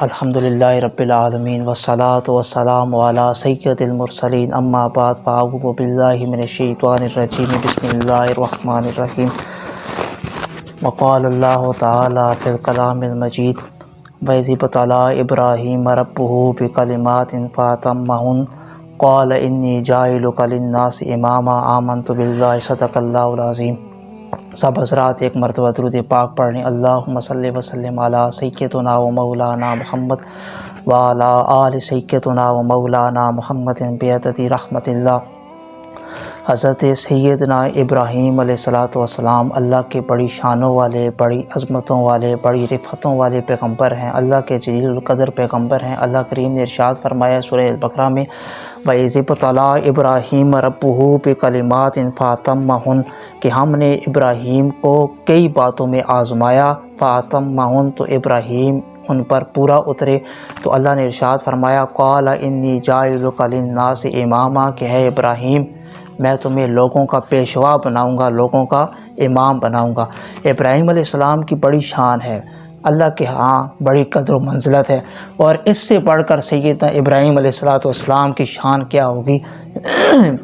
الحمدللہ رب العالمین والصلاة والسلام علی سید المرسلین اما بعد فاعوذ باللہ من الشیطان الرجیم بسم اللہ الرحمن الرحیم وقال اللہ تعالی فی الکلام المجید وَإِذِ ابْتَلَىٰ إِبْرَاهِيمَ رَبُّهُ بِكَلِمَاتٍ فَأَتَمَّهُنَّ قَالَ إِنِّي جَاعِلُكَ لِلنَّاسِ إِمَامًا آمَنْتُ بِاللَّهِ صدق اللہ العظیم۔ سب حضرات ایک مرتبہ درود پاک پڑھیں۔ اللہم صلی وسلم علی سیدنا و مولانا محمد وعلی آل سیدنا و مولانا محمد بعدد رحمت اللہ۔ حضرت سیدنا ابراہیم علیہ السلام اللہ کے بڑی شانوں والے، بڑی عظمتوں والے، بڑی رفتوں والے پیغمبر ہیں، اللہ کے جلیل القدر پیغمبر ہیں۔ اللہ کریم نے ارشاد فرمایا سورہ البقرہ میں وَإِذِ ابْتَلَىٰ إِبْرَاهِيمَ رَبُّهُ بِكَلِمَاتٍ فَأَتَمَّهُنَّ کہ ہم نے ابراہیم کو کئی باتوں میں آزمایا، فَأَتَمَّهُنَّ تو ابراہیم ان پر پورا اترے۔ تو اللہ نے ارشاد فرمایا قَالَ إِنِّي جَاعِلُكَ لِلنَّاسِ إِمَامًا کہ ہے ابراہیم میں تمہیں لوگوں کا پیشوا بناؤں گا، لوگوں کا امام بناؤں گا۔ ابراہیم علیہ السلام کی بڑی شان ہے، اللہ کے ہاں بڑی قدر و منزلت ہے، اور اس سے بڑھ کر سیدنا ابراہیم علیہ السلام کی شان کیا ہوگی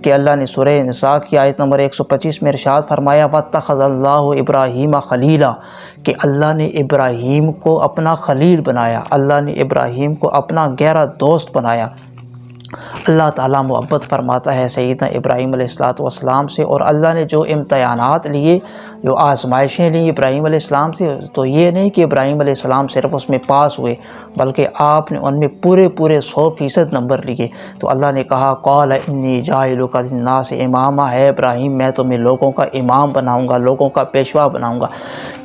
کہ اللہ نے سورہ نساء کی آیت نمبر 125 میں ارشاد فرمایا وَاتَّخَذَ اللَّهُ إِبْرَاهِيمَ خَلِيلًا کہ اللہ نے ابراہیم کو اپنا خلیل بنایا، اللہ نے ابراہیم کو اپنا گہرا دوست بنایا۔ اللہ تعالیٰ محبت فرماتا ہے سیدنا ابراہیم علیہ السلام سے، اور اللہ نے جو امتحانات لیے، جو آزمائشیں لیں ابراہیم علیہ السلام سے، تو یہ نہیں کہ ابراہیم علیہ السلام صرف اس میں پاس ہوئے بلکہ آپ نے ان میں پورے 100% نمبر لیے۔ تو اللہ نے کہا قَالَ إِنِّي جَاعِلُكَ لِلنَّاسِ إِمَامًا ہے ابراہیم میں تمہیں لوگوں کا امام بناؤں گا، لوگوں کا پیشوا بناؤں گا۔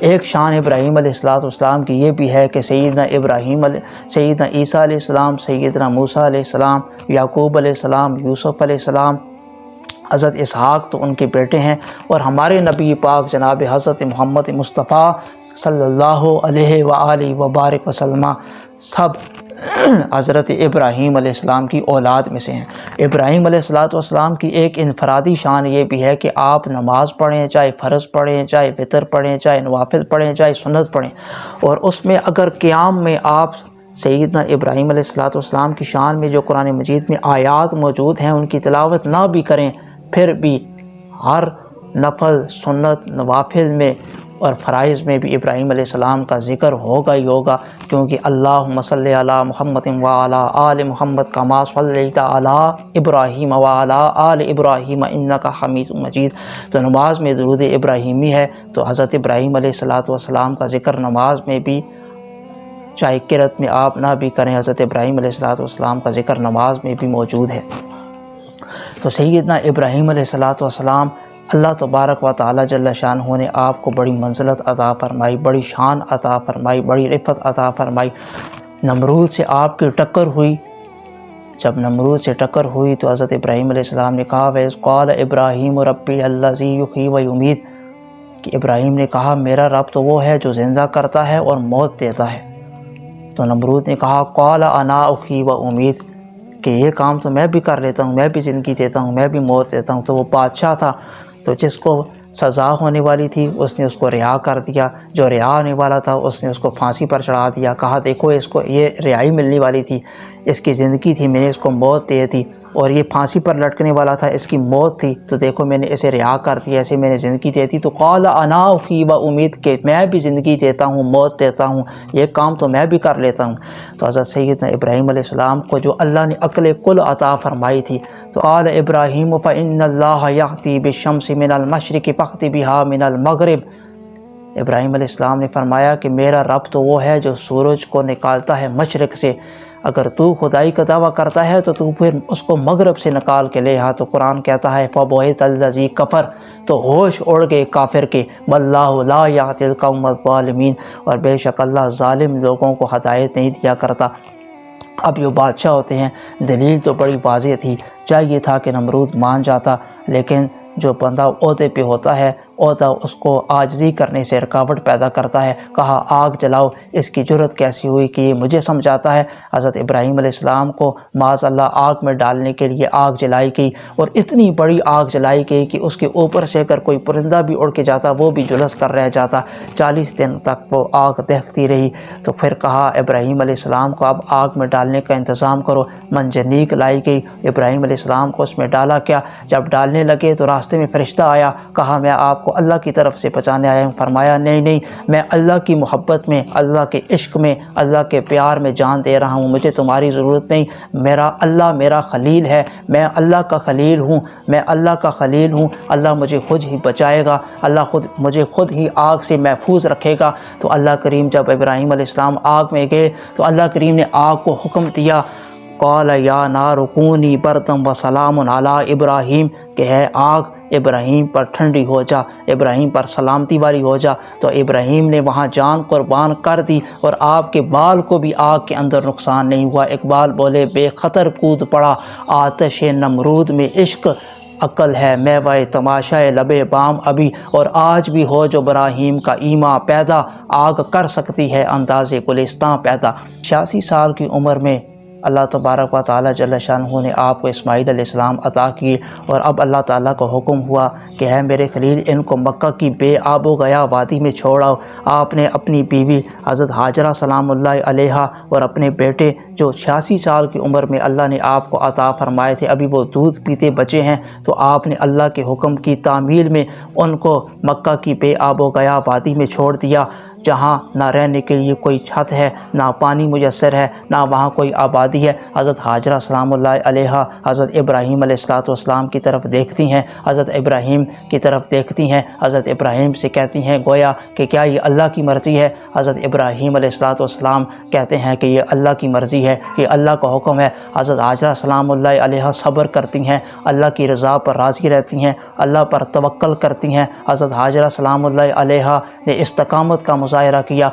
ایک شان ابراہیم علیہ السلام کی یہ بھی ہے کہ سیدنا عیسیٰ علیہ السلام، سیدنا موسیٰ علیہ السلام، یعقوب علیہ السلام، یوسف علیہ السلام، حضرت اسحاق تو ان کے بیٹے ہیں، اور ہمارے نبی پاک جناب حضرت محمد مصطفیٰ صلی اللہ علیہ وآلہ وبارک وسلم سب حضرت ابراہیم علیہ السلام کی اولاد میں سے ہیں۔ ابراہیم علیہ السلام کی ایک انفرادی شان یہ بھی ہے کہ آپ نماز پڑھیں، چاہے فرض پڑھیں، چاہے وتر پڑھیں، چاہے نوافل پڑھیں، چاہے سنت پڑھیں، اور اس میں اگر قیام میں آپ سیدنا ابراہیم علیہ السلام کی شان میں جو قرآن مجید میں آیات موجود ہیں ان کی تلاوت نہ بھی کریں، پھر بھی ہر نفل، سنت، نوافل میں اور فرائض میں بھی ابراہیم علیہ السلام کا ذکر ہوگا ہی ہوگا، کیونکہ اللہم صلی علی محمد وعلی آل محمد کما صلیت علی ابراہیم وعلی آل ابراہیم انک حمید مجید۔ تو نماز میں درود ابراہیمی ہے، تو حضرت ابراہیم علیہ السلام کا ذکر نماز میں بھی، چاہے قرأت میں آپ نہ بھی کریں، حضرت ابراہیم علیہ السلام کا ذکر نماز میں بھی موجود ہے۔ تو سیدنا ابراہیم علیہ السلام اللہ تبارک و تعالی جل شانہ نے آپ کو بڑی منزلت عطا فرمائی، بڑی شان عطا فرمائی، بڑی رفعت عطا فرمائی۔ نمرود سے آپ کی ٹکر ہوئی، جب نمرود سے ٹکر ہوئی تو حضرت ابراہیم علیہ السلام نے کہا وَإِذْ قَالَ إِبْرَاهِيمُ رَبِّي الَّذِي يُحْيِي وَيُمِيتُ کہ ابراہیم نے کہا میرا رب تو وہ ہے جو زندہ کرتا ہے اور موت دیتا ہے۔ تو نمرود نے کہا قَالَ أَنَا أُحْيِي وَأُمِيتُ کہ یہ کام تو میں بھی کر لیتا ہوں، میں بھی زندگی دیتا ہوں، میں بھی موت دیتا ہوں۔ تو وہ بادشاہ تھا، تو جس کو سزا ہونے والی تھی اس نے اس کو رہا کر دیا، جو رہا ہونے والا تھا اس نے اس کو پھانسی پر چڑھا دیا۔ کہا دیکھو اس کو یہ رہائی ملنے والی تھی، اس کی زندگی تھی، میں نے اس کو موت دے دی، اور یہ پھانسی پر لٹکنے والا تھا، اس کی موت تھی، تو دیکھو میں نے اسے رہا کر دیا، اسے میں نے زندگی دے دی۔ تو قال انا احیی و امیت کہ میں بھی زندگی دیتا ہوں، موت دیتا ہوں، یہ کام تو میں بھی کر لیتا ہوں۔ تو حضرت سیدنا ابراہیم علیہ السلام کو جو اللہ نے عقل کل عطا فرمائی تھی، تو قال ابراہیم فإن اللہ یأتی بالشمس من المشرق فأت بها من المغرب ابراہیم علیہ السلام نے فرمایا کہ میرا رب تو وہ ہے جو سورج کو نکالتا ہے مشرق سے، اگر تو خدائی کا دعویٰ کرتا ہے تو پھر اس کو مغرب سے نکال کے لے آ۔ تو قرآن کہتا ہے فَبُہِتَ الَّذِی کفر تو ہوش اڑ گئے کافر کے، وَاللَّهُ لَا یَهْدِی الْقَوْمَ الظَّالِمِینَ اور بے شک اللہ ظالم لوگوں کو ہدایت نہیں دیا کرتا۔ اب یہ بادشاہ ہوتے ہیں، دلیل تو بڑی واضح تھی، چاہیے تھا کہ نمرود مان جاتا، لیکن جو بندہ عہدے پہ ہوتا ہے عہدہ اس کو عاجزی کرنے سے رکاوٹ پیدا کرتا ہے۔ کہا آگ جلاؤ، اس کی جرت کیسی ہوئی کہ یہ مجھے سمجھاتا ہے۔ حضرت ابراہیم علیہ السلام کو معاذ اللہ آگ میں ڈالنے کے لیے آگ جلائی گئی، اور اتنی بڑی آگ جلائی گئی کہ اس کے اوپر سے اگر کوئی پرندہ بھی اڑ کے جاتا وہ بھی جھلس کر رہ جاتا۔ 40 دن تک وہ آگ دہتی رہی۔ تو پھر کہا ابراہیم علیہ السلام کو اب آگ میں ڈالنے کا انتظام کرو۔ منجنیق لائی گئی، ابراہیم علیہ السلام کو اس میں ڈالا کیا۔ جب ڈالنے لگے تو راستے میں فرشتہ آیا، کہا میں آپ کو اللہ کی طرف سے بچانے آیا ہوں۔ فرمایا نہیں نہیں، میں اللہ کی محبت میں، اللہ کے عشق میں، اللہ کے پیار میں جان دے رہا ہوں، مجھے تمہاری ضرورت نہیں، میرا اللہ میرا خلیل ہے، میں اللہ کا خلیل ہوں، میں اللہ کا خلیل ہوں، اللہ مجھے خود ہی بچائے گا، اللہ مجھے خود ہی آگ سے محفوظ رکھے گا۔ تو اللہ کریم جب ابراہیم علیہ السلام آگ میں گئے تو اللہ کریم نے آگ کو حکم دیا، قال یا نار کونی بردا وسلام علی ابراہیم، کہ ہے آگ ابراہیم پر ٹھنڈی ہو جا، ابراہیم پر سلامتی والی ہو جا۔ تو ابراہیم نے وہاں جان قربان کر دی، اور آپ کے بال کو بھی آگ کے اندر نقصان نہیں ہوا۔ اقبال بولے بے خطر کود پڑا آتش نمرود میں عشق، عقل ہے میوہ تماشائے لب بام ابھی، اور آج بھی ہو جو ابراہیم کا ایما پیدا، آگ کر سکتی ہے انداز گلستاں پیدا۔ 86 سال کی عمر میں اللہ تبارک و تعالیٰ جل شانہ نے آپ کو اسماعیل علیہ السلام عطا کیے، اور اب اللہ تعالیٰ کا حکم ہوا کہ ہے میرے خلیل ان کو مکہ کی بے آب و گیا وادی میں چھوڑاؤ۔ آپ نے اپنی بیوی حضرت ہاجرہ سلام اللہ علیہا اور اپنے بیٹے جو 86 سال کی عمر میں اللہ نے آپ کو عطا فرمائے تھے، ابھی وہ دودھ پیتے بچے ہیں، تو آپ نے اللہ کے حکم کی تعمیل میں ان کو مکہ کی بے آب و گیا وادی میں چھوڑ دیا، جہاں نہ رہنے کے لیے کوئی چھت ہے، نہ پانی میسر ہے، نہ وہاں کوئی آبادی ہے۔ حضرت ہاجرہ سلام اللہ علیہا حضرت ابراہیم علیہ السلام کی طرف دیکھتی ہیں، حضرت ابراہیم کی طرف دیکھتی ہیں، حضرت ابراہیم سے کہتی ہیں گویا کہ کیا یہ اللہ کی مرضی ہے؟ حضرت ابراہیم علیہ السلام کہتے ہیں کہ یہ اللہ کی مرضی ہے، یہ اللہ کا حکم ہے۔ حضرت ہاجرہ سلام اللہ علیہا صبر کرتی ہیں، اللہ کی رضا پر راضی رہتی ہیں، اللہ پر توکل کرتی ہیں۔ حضرت ہاجرہ سلام اللہ علیہا نے استقامت کا مظاہرہ کیا،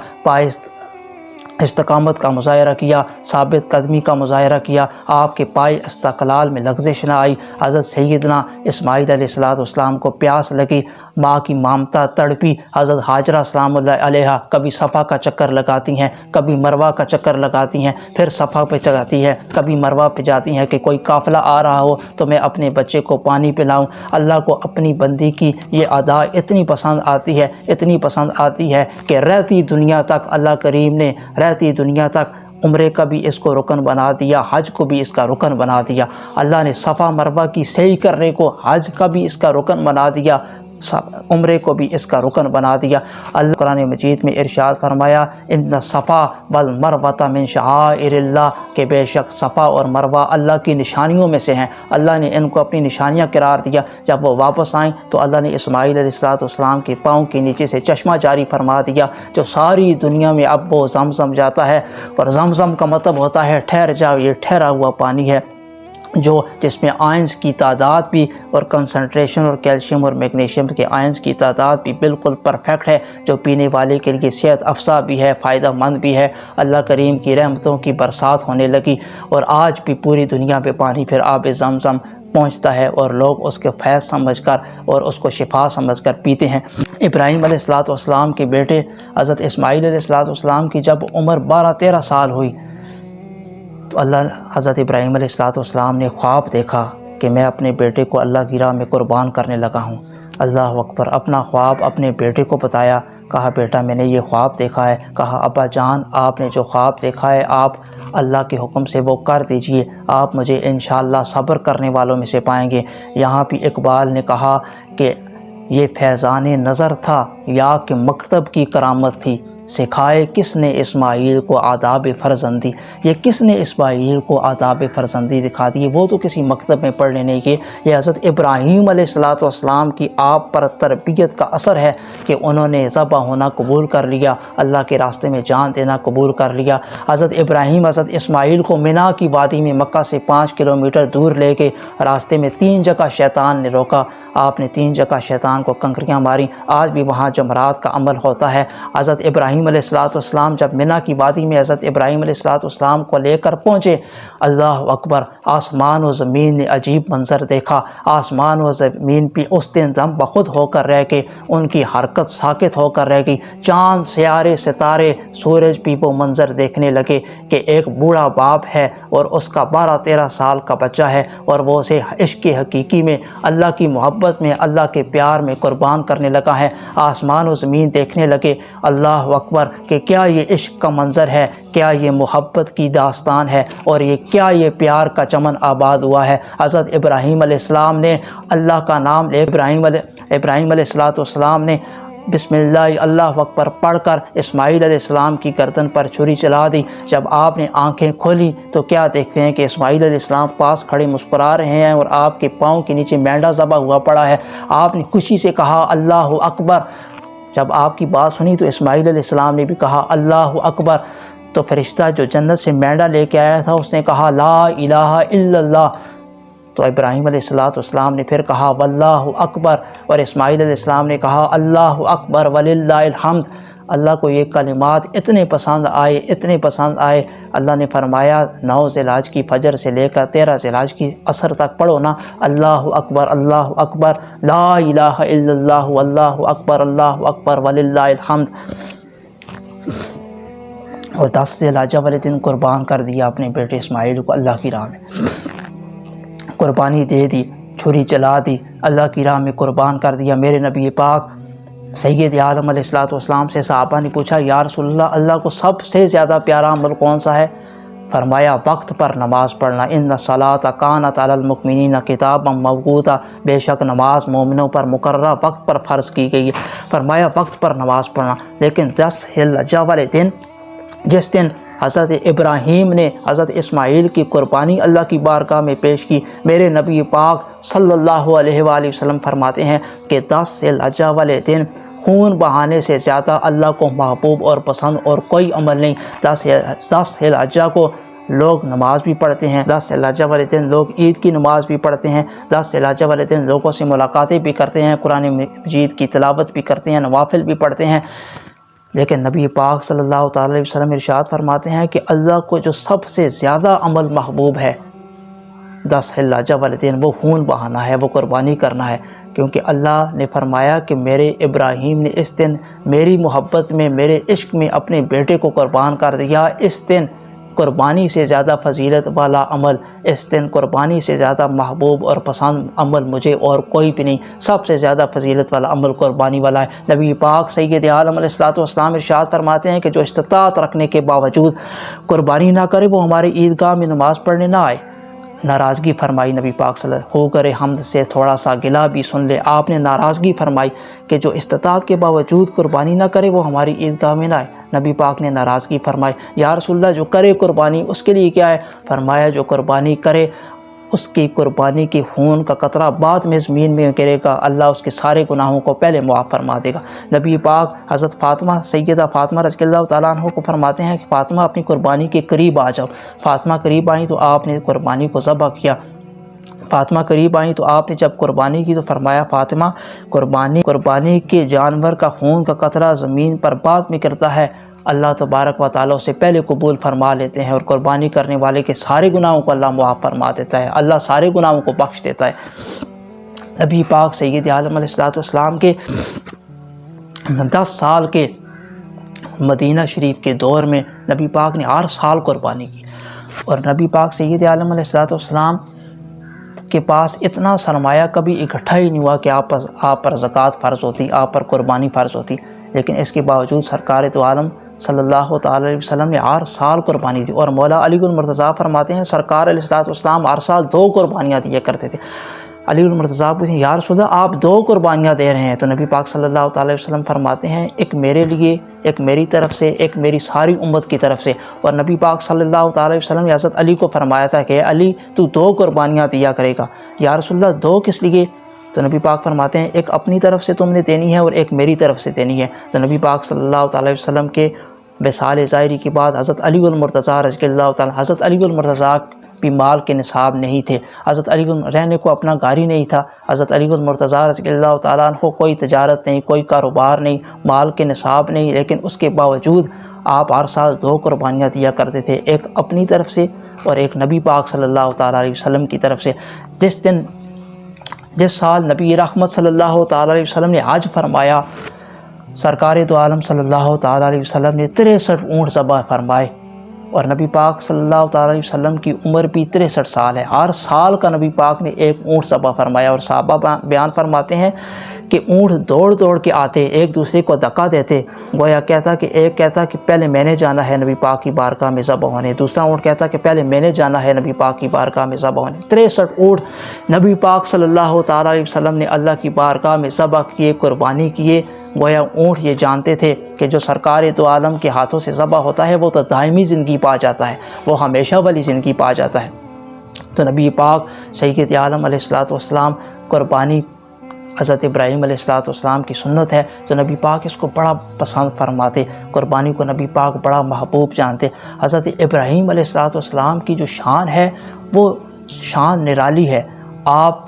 استقامت کا مظاہرہ کیا، ثابت قدمی کا مظاہرہ کیا، آپ کے پائے استقلال میں لغزش نہ آئی۔ حضرت سیدنا اسماعیل علیہ السلام کو پیاس لگی، ماں کی مامتا تڑپی۔ حضرت ہاجرہ سلام اللہ علیہا کبھی صفا کا چکر لگاتی ہیں، کبھی مروہ کا چکر لگاتی ہیں، پھر صفا پہ جاتی ہے، کبھی مروہ پہ جاتی ہیں کہ کوئی قافلہ آ رہا ہو تو میں اپنے بچے کو پانی پلاؤں۔ اللہ کو اپنی بندی کی یہ ادا اتنی پسند آتی ہے، اتنی پسند آتی ہے کہ رہتی دنیا تک اللہ کریم نے رہتی دنیا تک عمرے کا بھی اس کو رکن بنا دیا، حج کو بھی اس کا رکن بنا دیا۔ اللہ نے صفا مروہ کی سعی کرنے کو حج کا بھی اس کا رکن بنا دیا، عمرے کو بھی اس کا رکن بنا دیا۔ اللہ قرآن مجید میں ارشاد فرمایا ان الصفا والمروۃ من شعائر اللہ، کہ بے شک صفا اور مروہ اللہ کی نشانیوں میں سے ہیں، اللہ نے ان کو اپنی نشانیاں قرار دیا۔ جب وہ واپس آئیں تو اللہ نے اسماعیل علیہ السلام کے پاؤں کے نیچے سے چشمہ جاری فرما دیا، جو ساری دنیا میں اب وہ زمزم جاتا ہے، اور زمزم کا مطلب ہوتا ہے ٹھہر جاؤ، یہ ٹھہرا ہوا پانی ہے، جس میں آئنز کی تعداد بھی اور کنسنٹریشن اور کیلشیم اور میگنیشیم کے آئنز کی تعداد بھی بالکل پرفیکٹ ہے، جو پینے والے کے لیے صحت افزا بھی ہے، فائدہ مند بھی ہے۔ اللہ کریم کی رحمتوں کی برسات ہونے لگی، اور آج بھی پوری دنیا پہ پانی پھر آب زمزم پہنچتا ہے، اور لوگ اس کے فیض سمجھ کر اور اس کو شفا سمجھ کر پیتے ہیں۔ ابراہیم علیہ السلام کے بیٹے حضرت اسماعیل علیہ السلام کی جب عمر 12-13 سال ہوئی تو اللہ حضرت ابراہیم علیہ السلام نے خواب دیکھا کہ میں اپنے بیٹے کو اللہ کی راہ میں قربان کرنے لگا ہوں۔ اللہ اکبر، اپنا خواب اپنے بیٹے کو بتایا، کہا بیٹا میں نے یہ خواب دیکھا ہے۔ کہا ابا جان آپ نے جو خواب دیکھا ہے آپ اللہ کے حکم سے وہ کر دیجئے، آپ مجھے انشاءاللہ صبر کرنے والوں میں سے پائیں گے۔ یہاں بھی اقبال نے کہا کہ یہ فیضان نظر تھا یا کہ مکتب کی کرامت تھی، سکھائے کس نے اسماعیل کو آداب فرزندی، یہ کس نے اسماعیل کو آداب فرزندی دکھا دی؟ وہ تو کسی مکتب میں پڑھنے نہیں گئے، یہ حضرت ابراہیم علیہ السلام کی آپ پر تربیت کا اثر ہے کہ انہوں نے ذبح ہونا قبول کر لیا، اللہ کے راستے میں جان دینا قبول کر لیا۔ حضرت ابراہیم حضرت اسماعیل کو منا کی وادی میں مکہ سے 5 کلومیٹر دور لے کے راستے میں 3 جگہ شیطان نے روکا۔ آپ نے 3 جگہ شیطان کو کنکریاں ماری، آج بھی وہاں جمرات کا عمل ہوتا ہے۔ حضرت ابراہیم علیہ السلام جب منی کی وادی میں حضرت ابراہیم علیہ السلام کو لے کر پہنچے، اللہ اکبر، آسمان و زمین نے عجیب منظر دیکھا۔ آسمان و زمین بھی اس دن دم بخود ہو کر رہ گئے، ان کی حرکت ساکت ہو کر رہ گئی۔ چاند، سیارے، ستارے، سورج بھی وہ منظر دیکھنے لگے کہ ایک بوڑھا باپ ہے اور اس کا 12-13 سال کا بچہ ہے، اور وہ اسے عشق حقیقی میں، اللہ کی محبت میں، اللہ کے پیار میں قربان کرنے لگا ہے۔ آسمان و زمین دیکھنے لگے، اللہ اکبر، کہ کیا یہ عشق کا منظر ہے، کیا یہ محبت کی داستان ہے، اور کیا یہ پیار کا چمن آباد ہوا ہے۔ حضرت ابراہیم علیہ السلام نے اللہ کا نام لے، ابراہیم علیہ السلام نے بسم اللہ اللہ اکبر پڑھ کر اسماعیل علیہ السلام کی گردن پر چھری چلا دی۔ جب آپ نے آنکھیں کھولی تو کیا دیکھتے ہیں کہ اسماعیل علیہ السلام پاس کھڑے مسکرا رہے ہیں اور آپ کے پاؤں کے نیچے مینڈا ذبح ہوا پڑا ہے۔ آپ نے خوشی سے کہا اللہ اکبر۔ جب آپ کی بات سنی تو اسماعیل علیہ السلام نے بھی کہا اللہ اکبر۔ تو فرشتہ جو جنت سے مینڈا لے کے آیا تھا اس نے کہا لا الہ الا اللہ۔ تو ابراہیم علیہ السلام نے پھر کہا واللہ اکبر، اور اسماعیل علیہ السلام نے کہا اللہ اکبر وللہ الحمد۔ اللہ کو یہ کلمات اتنے پسند آئے، اللہ نے فرمایا 9 ذی الحج کی فجر سے لے کر 13 ذی الحج کی عصر تک پڑھو نا، اللہ اکبر لا الہ الا اللہ واللہ اکبر وللہ الحمد۔ اور 10 ذی الحج والے دن قربان کر دیا اپنے بیٹے اسماعیل کو اللہ کی راہ میں، قربانی دے دی، چھری چلا دی، اللہ کی راہ میں قربان کر دیا۔ میرے نبی پاک سید عالم علیہ السلام سے صحابہ نے پوچھا یا رسول اللہ، اللہ کو سب سے زیادہ پیارا عمل کون سا ہے؟ فرمایا وقت پر نماز پڑھنا، ان الصلاۃ کانت علی المؤمنین کتابا موقوتا، بے شک نماز مومنوں پر مقررہ وقت پر فرض کی گئی ہے۔ فرمایا وقت پر نماز پڑھنا، لیکن 10 ذی الحجہ والے دن، جس دن حضرت ابراہیم نے حضرت اسماعیل کی قربانی اللہ کی بارگاہ میں پیش کی، میرے نبی پاک صلی اللہ علیہ وآلہ وسلم فرماتے ہیں کہ 10 ذی الحجہ والے دن خون بہانے سے زیادہ اللہ کو محبوب اور پسند اور کوئی عمل نہیں۔ 10 ذی الحجہ کو لوگ نماز بھی پڑھتے ہیں، 10 ذی الحجہ والے دن لوگ عید کی نماز بھی پڑھتے ہیں، 10 ذی الحجہ والے دن لوگوں سے ملاقاتیں بھی کرتے ہیں، قرآن مجید کی تلاوت بھی کرتے ہیں، نوافل بھی پڑھتے ہیں۔ لیکن نبی پاک صلی اللہ تعالی علیہ وسلم ارشاد فرماتے ہیں کہ اللہ کو جو سب سے زیادہ عمل محبوب ہے 10 ذی الحجہ والے دن، وہ خون بہانا ہے، وہ قربانی کرنا ہے، کیونکہ اللہ نے فرمایا کہ میرے ابراہیم نے اس دن میری محبت میں، میرے عشق میں اپنے بیٹے کو قربان کر دیا۔ اس دن قربانی سے زیادہ فضیلت والا عمل، اس دن قربانی سے زیادہ محبوب اور پسند عمل مجھے اور کوئی بھی نہیں، سب سے زیادہ فضیلت والا عمل قربانی والا ہے۔ نبی پاک سید عالم علیہ السلام ارشاد فرماتے ہیں کہ جو استطاعت رکھنے کے باوجود قربانی نہ کرے وہ ہماری عیدگاہ میں نماز پڑھنے نہ آئے۔ ناراضگی فرمائی نبی پاک صلی اللہ علیہ وسلم، ہو کرے حمد سے تھوڑا سا گلہ بھی سن لے، آپ نے ناراضگی فرمائی کہ جو استطاعت کے باوجود قربانی نہ کرے وہ ہماری عیدگاہ میں نہ آئے۔ نبی پاک نے ناراضگی فرمائی، یا رسول اللہ جو کرے قربانی اس کے لیے کیا ہے؟ فرمایا جو قربانی کرے اس کی قربانی کی خون کا قطرہ بعد میں زمین میں گرے گا، اللہ اس کے سارے گناہوں کو پہلے معاف فرما دے گا۔ نبی پاک حضرت فاطمہ سیدہ فاطمہ رضی اللہ تعالیٰ عنہ کو فرماتے ہیں کہ فاطمہ اپنی قربانی کے قریب آ جاؤ۔ فاطمہ قریب آئیں تو آپ نے قربانی کو ذبح کیا۔ فاطمہ قریب آئیں تو آپ نے جب قربانی کی تو فرمایا فاطمہ قربانی کے جانور کا خون کا قطرہ زمین پر بعد میں گرتا ہے، اللہ تبارک و تعالیٰ اسے پہلے قبول فرما لیتے ہیں، اور قربانی کرنے والے کے سارے گناہوں کو اللہ معاف فرما دیتا ہے، اللہ سارے گناہوں کو بخش دیتا ہے۔ نبی پاک سید عالم علیہ السلام کے 10 سال کے مدینہ شریف کے دور میں نبی پاک نے ہر سال قربانی کی، اور نبی پاک سید عالم علیہ السلام کے پاس اتنا سرمایہ کبھی اکٹھا ہی نہیں ہوا کہ آپ پر زکوٰۃ فرض ہوتی، آپ پر قربانی فرض ہوتی، لیکن اس کے باوجود سرکار تو عالم صلی اللہ تعالی علیہ وسلم نے ہر سال قربانی دی۔ اور مولا علی المرتضیٰ فرماتے ہیں سرکار علیہ السلام ہر سال 2 قربانیاں دیا کرتے تھے۔ علی المرتضیٰ پوچھیں یا رسول اللہ آپ 2 قربانیاں دے رہے ہیں؟ تو نبی پاک صلی اللہ تعالی علیہ وسلم فرماتے ہیں ایک میرے لیے، ایک میری طرف سے، ایک میری ساری امت کی طرف سے۔ اور نبی پاک صلی اللہ تعالی علیہ وسلم نے حضرت علی کو فرمایا تھا کہ علی تو 2 قربانیاں دیا کرے گا۔ یا رسول اللہ 2 کس لیے؟ تو نبی پاک فرماتے ہیں ایک اپنی طرف سے تم نے دینی ہے اور ایک میری طرف سے دینی ہے۔ تو نبی پاک صلی اللہ تعالی علیہ وسلم کے وصال ظاہری کے بعد حضرت علی المرتضیٰ رضی اللہ تعالی حضرت علی المرتضیٰ بھی مال کے نصاب نہیں تھے۔ حضرت علی رہنے کو اپنا گھر نہیں تھا۔ حضرت علی مرتضیٰ رضی اللہ تعالیٰ عنہ کو کوئی تجارت نہیں، کوئی کاروبار نہیں، مال کے نصاب نہیں، لیکن اس کے باوجود آپ ہر سال 2 قربانیاں دیا کرتے تھے، ایک اپنی طرف سے اور ایک نبی پاک صلی اللہ تعالیٰ علیہ وسلم کی طرف سے۔ جس سال نبی رحمت صلی اللہ تعالیٰ علیہ وسلم نے حج فرمایا، سرکار دو عالم صلی اللہ تعالیٰ علیہ وسلم نے 63 اونٹ ذبح فرمائے، اور نبی پاک صلی اللہ تعالیٰ علیہ وسلم کی عمر بھی 63 سال ہے۔ ہر سال کا نبی پاک نے ایک اونٹ ذبح فرمایا، اور صحابہ بیان فرماتے ہیں کہ اونٹ دوڑ دوڑ کے آتے، ایک دوسرے کو دھکا دیتے، گویا کہتا کہ ایک کہتا کہ پہلے میں نے جانا ہے نبی پاک کی بارگاہ میں ذبح ہونے، دوسرا اونٹ کہتا کہ پہلے میں نے جانا ہے نبی پاک کی بارگاہ میں ذبح ہونے۔ 63 اونٹ نبی پاک صلی اللہ تعالیٰ علیہ وسلم نے اللہ کی بارگاہ میں ذبح کیے، قربانی کیے۔ گویا اونٹ یہ جانتے تھے کہ جو سرکار دو عالم کے ہاتھوں سے ذبح ہوتا ہے وہ تو دائمی زندگی پا جاتا ہے، وہ ہمیشہ والی زندگی پا جاتا ہے۔ تو نبی پاک سید عالم علیہ السلام قربانی حضرت ابراہیم علیہ السلام کی سنت ہے، تو نبی پاک اس کو بڑا پسند فرماتے، قربانی کو نبی پاک بڑا محبوب جانتے۔ حضرت ابراہیم علیہ السلام کی جو شان ہے وہ شان نرالی ہے۔ آپ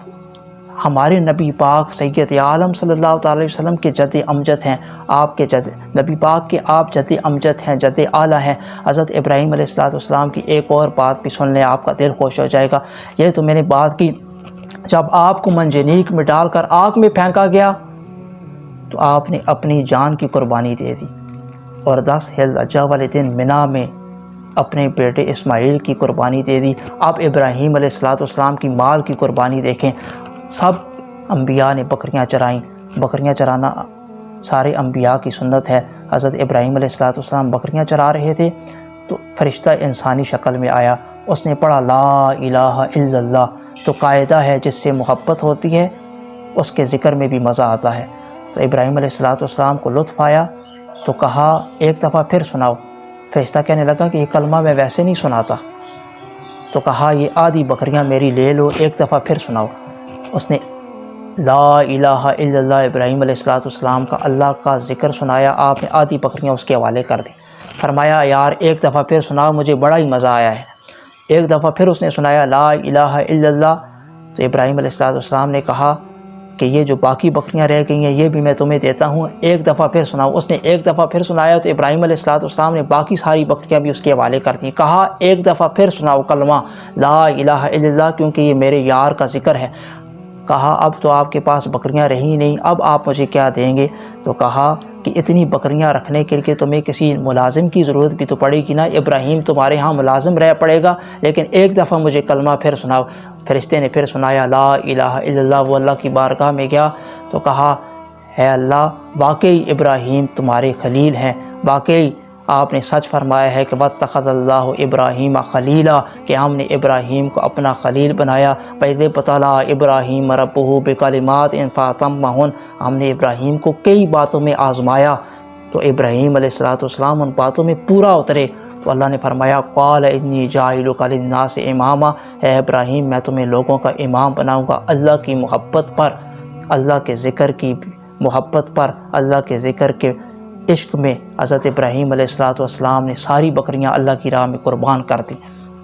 ہمارے نبی پاک سید عالم صلی اللہ تعالی وسلم کے جد امجد ہیں، آپ کے نبی پاک کے آپ جد امجد ہیں، جد اعلیٰ ہیں۔ حضرت ابراہیم علیہ السلام کی ایک اور بات بھی سن لیں، آپ کا دل خوش ہو جائے گا۔ یہ تو میں نے بات کی، جب آپ کو منجنیق میں ڈال کر آگ میں پھینکا گیا تو آپ نے اپنی جان کی قربانی دے دی، اور 10 ذی الحجہ والے دن منا میں اپنے بیٹے اسماعیل کی قربانی دے دی۔ آپ ابراہیم علیہ السلام کی مال کی قربانی دیکھیں، سب انبیاء نے بکریاں چرائیں، بکریاں چرانا سارے انبیاء کی سنت ہے۔ حضرت ابراہیم علیہ السلام بکریاں چرا رہے تھے تو فرشتہ انسانی شکل میں آیا، اس نے پڑھا لا الہ الا اللہ۔ تو قاعدہ ہے جس سے محبت ہوتی ہے اس کے ذکر میں بھی مزہ آتا ہے۔ تو ابراہیم علیہ السلام کو لطف آیا تو کہا ایک دفعہ پھر سناؤ۔ فرشتہ کہنے لگا کہ یہ کلمہ میں ویسے نہیں سناتا، تو کہا یہ آدھی بکریاں میری لے لو، ایک دفعہ پھر سناؤ۔ اس نے لا الہ الا اللہ ابراہیم علیہ السلام کا اللہ کا ذکر سنایا، آپ نے آدھی بکریاں اس کے حوالے کر دی، فرمایا یار ایک دفعہ پھر سناؤ، مجھے بڑا ہی مزہ آیا ہے۔ ایک دفعہ پھر اس نے سنایا لا الہ الا اللہ، تو ابراہیم علیہ السلام نے کہا کہ یہ جو باقی بکریاں رہ گئی ہیں یہ بھی میں تمہیں دیتا ہوں، ایک دفعہ پھر سناؤ۔ اس نے ایک دفعہ پھر سنایا تو ابراہیم علیہ السلام نے باقی ساری بکریاں بھی اس کے حوالے کر دیں، کہا ایک دفعہ پھر سناؤ کلمہ لا الہ الا اللہ، کیونکہ یہ میرے یار کا ذکر ہے۔ کہا اب تو آپ کے پاس بکریاں رہی نہیں، اب آپ مجھے کیا دیں گے؟ تو کہا کہ اتنی بکریاں رکھنے کے لیے تمہیں کسی ملازم کی ضرورت بھی تو پڑے گی نا، ابراہیم تمہارے ہاں ملازم رہ پڑے گا، لیکن ایک دفعہ مجھے کلمہ پھر سناؤ۔ فرشتے نے پھر سنایا لا الہ الا اللہ۔ وہ اللہ کی بارگاہ میں گیا تو کہا اے اللہ واقعی ابراہیم تمہارے خلیل ہیں، واقعی آپ نے سچ فرمایا ہے کہ واتخذ اللہ ابراہیم خلیلا، کہ ہم نے ابراہیم کو اپنا خلیل بنایا۔ وَإِذِ ابْتَلَىٰ إِبْرَاهِيمَ رَبُّهُ بِكَلِمَاتٍ فَأَتَمَّهُنَّ، ہم نے ابراہیم کو کئی باتوں میں آزمایا تو ابراہیم علیہ السلام ان باتوں میں پورا اترے۔ تو اللہ نے فرمایا قَالَ إِنِّي جَاعِلُكَ لِلنَّاسِ إِمَامًا، اے ابراہیم میں تمہیں لوگوں کا امام بناؤں گا۔ اللہ کی محبت پر، اللہ کے ذکر کی محبت پر، اللہ کے ذکر کے عشق میں حضرت ابراہیم علیہ السلام نے ساری بکریاں اللہ کی راہ میں قربان کر دی،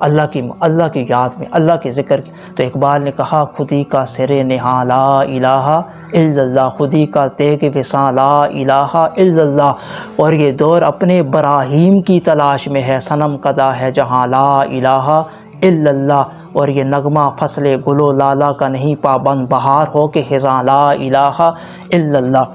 اللہ کی یاد میں، اللہ کے ذکر کی۔ تو اقبال نے کہا خودی کا سر نہاں لا الہ الا اللہ، خودی کا تیغ وساں لا الہ الا اللہ، اور یہ دور اپنے براہیم کی تلاش میں ہے، صنم کدا ہے جہاں لا الہ الا اللہ، اور یہ نغمہ فصل گل و لالا کا نہیں پابند بہار ہو کے خزاں لا الہ الا اللہ۔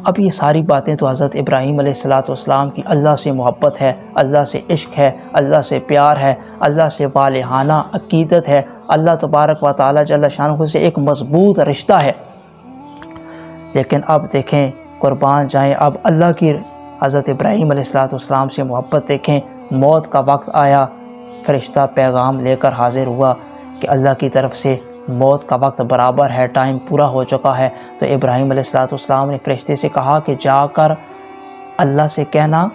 اب یہ ساری باتیں تو حضرت ابراہیم علیہ السلام کی اللہ سے محبت ہے، اللہ سے عشق ہے، اللہ سے پیار ہے، اللہ سے والہانہ عقیدت ہے، اللہ تبارک و تعالی جل شانہ سے ایک مضبوط رشتہ ہے۔ لیکن اب دیکھیں قربان جائیں، اب اللہ کی حضرت ابراہیم علیہ السلام سے محبت دیکھیں۔ موت کا وقت آیا، فرشتہ پیغام لے کر حاضر ہوا کہ اللہ کی طرف سے موت کا وقت برابر ہے، ٹائم پورا ہو چکا ہے۔ تو ابراہیم علیہ السلام نے فرشتے سے کہا کہ جا کر اللہ سے کہنا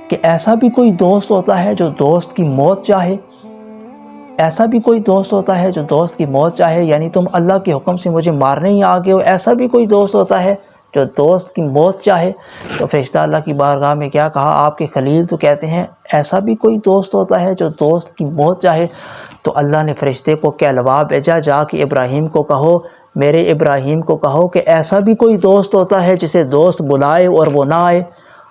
کہ ایسا بھی کوئی دوست ہوتا ہے جو دوست کی موت چاہے، ایسا بھی کوئی دوست ہوتا ہے جو دوست کی موت چاہے، یعنی تم اللہ کے حکم سے مجھے مارنے ہی آ گئے ہو، ایسا بھی کوئی دوست ہوتا ہے جو دوست کی موت چاہے۔ تو فرشتہ اللہ کی بارگاہ میں کیا کہا، آپ کے خلیل تو کہتے ہیں ایسا بھی کوئی دوست ہوتا ہے جو دوست کی موت چاہے؟ تو اللہ نے فرشتے کو کہلوا بھیجا، جا کے ابراہیم کو کہو، میرے ابراہیم کو کہو کہ ایسا بھی کوئی دوست ہوتا ہے جسے دوست بلائے اور وہ نہ آئے۔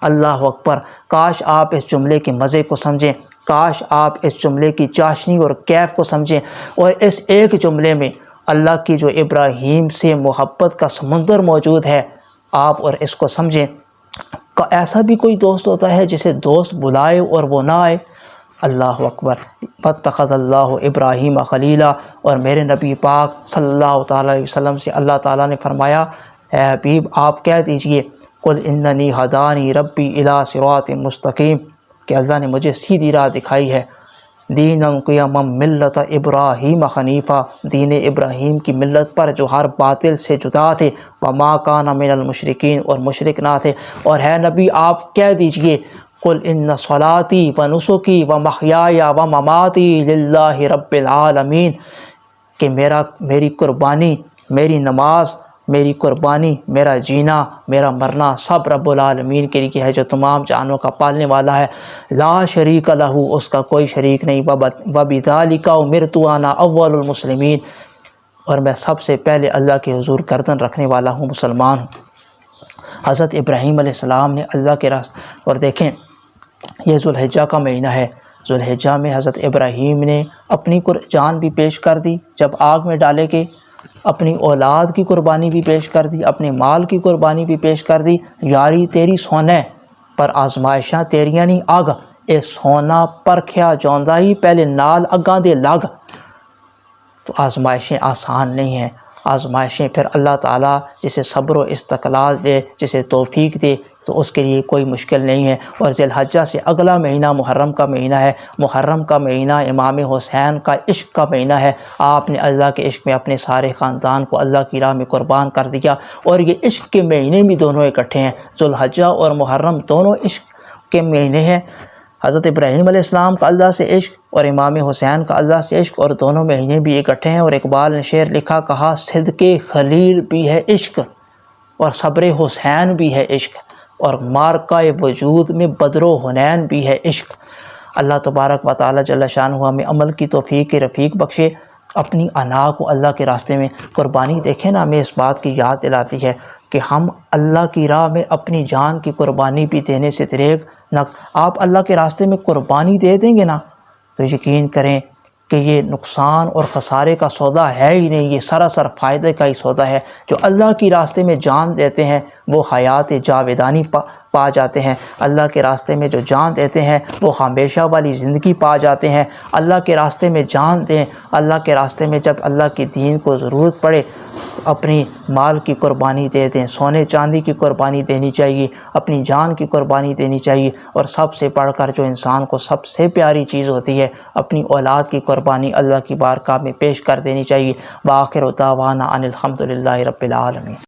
اللہ اکبر! کاش آپ اس جملے کے مزے کو سمجھیں، کاش آپ اس جملے کی چاشنی اور کیف کو سمجھیں، اور اس ایک جملے میں اللہ کی جو ابراہیم سے محبت کا سمندر موجود ہے آپ اور اس کو سمجھیں کہ ایسا بھی کوئی دوست ہوتا ہے جسے دوست بلائے اور وہ نہ آئے۔ اللہ اکبر! فاتخذ اللہ ابراہیم خلیلا، اور میرے نبی پاک صلی اللہ تعالیٰ علیہ وسلم سے اللہ تعالیٰ نے فرمایا، اے حبیب آپ کہہ دیجئے قل اننی ہدانی ربی الی صراط مستقیم، کہ اللہ نے مجھے سیدھی راہ دکھائی ہے، دینا قیما ملت ابراہیم حنیفہ، دین ابراہیم کی ملت پر جو ہر باطل سے جدا تھے، وما کان من المشرکین، اور مشرک نہ تھے۔ اور ہے نبی آپ کہہ دیجئے قل ان صلاتی و نسکی و محیای و مماتی للہ رب العالمین، کہ میری قربانی، میری نماز، میری قربانی، میرا جینا، میرا مرنا سب رب العالمین کے لیے ہے جو تمام جانوں کا پالنے والا ہے۔ لا شریک لہ، اس کا کوئی شریک نہیں، وبذالک امرت وانا اول المسلمین، اور میں سب سے پہلے اللہ کے حضور گردن رکھنے والا ہوں، مسلمان ہوں۔ حضرت ابراہیم علیہ السلام نے اللہ کے راستے، اور دیکھیں یہ ذوالحجہ کا مہینہ ہے، ذوالحجہ میں حضرت ابراہیم نے اپنی جان بھی پیش کر دی جب آگ میں ڈالے گئے، اپنی اولاد کی قربانی بھی پیش کر دی، اپنے مال کی قربانی بھی پیش کر دی۔ یاری تیری سونے پر آزمائشاں تیریاں نہیں آگ، اے سونا پرکھیا جوندا ہی پہلے نال اگاں دے لگ۔ تو آزمائشیں آسان نہیں ہیں، آزمائشیں پھر اللہ تعالیٰ جسے صبر و استقلال دے، جسے توفیق دے، تو اس کے لیے کوئی مشکل نہیں ہے۔ اور ذی الحجہ سے اگلا مہینہ محرم کا مہینہ ہے، محرم کا مہینہ امام حسین کا عشق کا مہینہ ہے۔ آپ نے اللہ کے عشق میں اپنے سارے خاندان کو اللہ کی راہ میں قربان کر دیا، اور یہ عشق کے مہینے بھی دونوں اکٹھے ہیں، ذی الحجہ اور محرم دونوں عشق کے مہینے ہیں۔ حضرت ابراہیم علیہ السلام کا اللہ سے عشق اور امام حسین کا اللہ سے عشق، اور دونوں مہینے بھی اکٹھے ہیں۔ اور اقبال نے شعر لکھا، کہا صدق خلیل بھی ہے عشق اور صبر حسین بھی ہے عشق، اور مارکہ وجود میں بدر و حنین بھی ہے عشق۔ اللہ تبارک و تعالی جل شانہ ہمیں عمل کی توفیق رفیق بخشے، اپنی انا کو اللہ کے راستے میں قربانی۔ دیکھیں نا، ہمیں اس بات کی یاد دلاتی ہے کہ ہم اللہ کی راہ میں اپنی جان کی قربانی بھی دینے سے دریغ نہ۔ آپ اللہ کے راستے میں قربانی دے دیں گے نا تو یقین کریں کہ یہ نقصان اور خسارے کا سودا ہے ہی نہیں، یہ سراسر فائدے کا ہی سودا ہے۔ جو اللہ کی راستے میں جان دیتے ہیں وہ حیات جاودانی پا جاتے ہیں، اللہ کے راستے میں جو جان دیتے ہیں وہ ہمیشہ والی زندگی پا جاتے ہیں۔ اللہ کے راستے میں جان دیں، اللہ کے راستے میں جب اللہ کے دین کو ضرورت پڑے اپنی مال کی قربانی دے دیں، سونے چاندی کی قربانی دینی چاہیے، اپنی جان کی قربانی دینی چاہیے، اور سب سے بڑھ کر جو انسان کو سب سے پیاری چیز ہوتی ہے اپنی اولاد کی قربانی اللہ کی بارگاہ میں پیش کر دینی چاہیے۔ وآخر دعوانا ان الحمد للہ رب العالمین۔